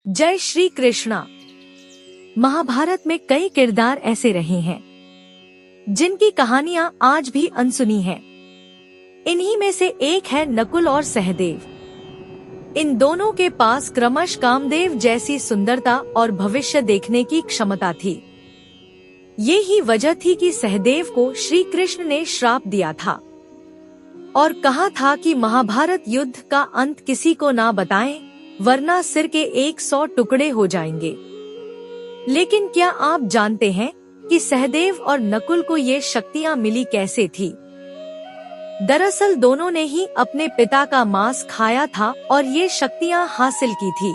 जय श्री कृष्णा। महाभारत में कई किरदार ऐसे रहे हैं जिनकी कहानियां आज भी अनसुनी हैं। इन्हीं में से एक है नकुल और सहदेव। इन दोनों के पास क्रमश कामदेव जैसी सुंदरता और भविष्य देखने की क्षमता थी। ये ही वजह थी कि सहदेव को श्री कृष्ण ने श्राप दिया था और कहा था कि महाभारत युद्ध का अंत किसी को ना बताएं, वरना सिर के 100 टुकड़े हो जाएंगे। लेकिन क्या आप जानते हैं कि सहदेव और नकुल को ये शक्तियां मिली कैसे थी? दरअसल दोनों ने ही अपने पिता का मांस खाया था और ये शक्तियां हासिल की थी।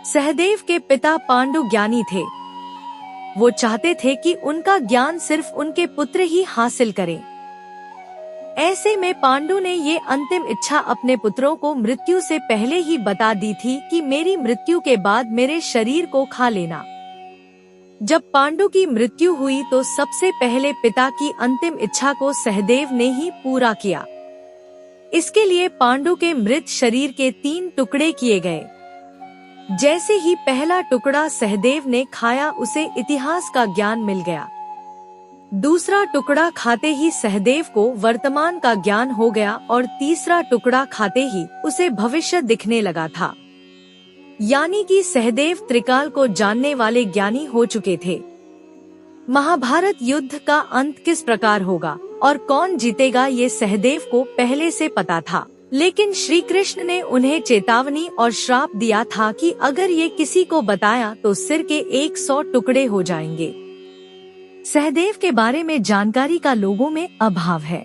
सहदेव के पिता पांडु ज्ञानी थे। वो चाहते थे कि उनका ज्ञान सिर्फ उनके पुत्र ही हासिल करें। ऐसे में पांडु ने ये अंतिम इच्छा अपने पुत्रों को मृत्यु से पहले ही बता दी थी कि मेरी मृत्यु के बाद मेरे शरीर को खा लेना। जब पांडु की मृत्यु हुई तो सबसे पहले पिता की अंतिम इच्छा को सहदेव ने ही पूरा किया। इसके लिए पांडु के मृत शरीर के 3 टुकड़े किए गए। जैसे ही पहला टुकड़ा सहदेव ने खाया, उसे इतिहास का ज्ञान मिल गया। दूसरा टुकड़ा खाते ही सहदेव को वर्तमान का ज्ञान हो गया और तीसरा टुकड़ा खाते ही उसे भविष्य दिखने लगा था। यानी कि सहदेव त्रिकाल को जानने वाले ज्ञानी हो चुके थे। महाभारत युद्ध का अंत किस प्रकार होगा और कौन जीतेगा, ये सहदेव को पहले से पता था। लेकिन श्री कृष्ण ने उन्हें चेतावनी और श्राप दिया था कि अगर ये किसी को बताया तो सिर के 100 टुकड़े हो जाएंगे। सहदेव के बारे में जानकारी का लोगों में अभाव है।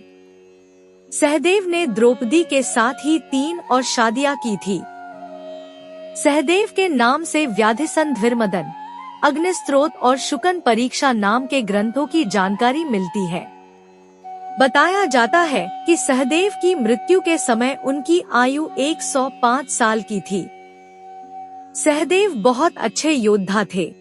सहदेव ने द्रौपदी के साथ ही 3 और शादियां की थी। सहदेव के नाम से व्याधिसन धीरमदन, अग्निस्त्रोत और शुकन परीक्षा नाम के ग्रंथों की जानकारी मिलती है। बताया जाता है कि सहदेव की मृत्यु के समय उनकी आयु 105 साल की थी। सहदेव बहुत अच्छे योद्धा थे।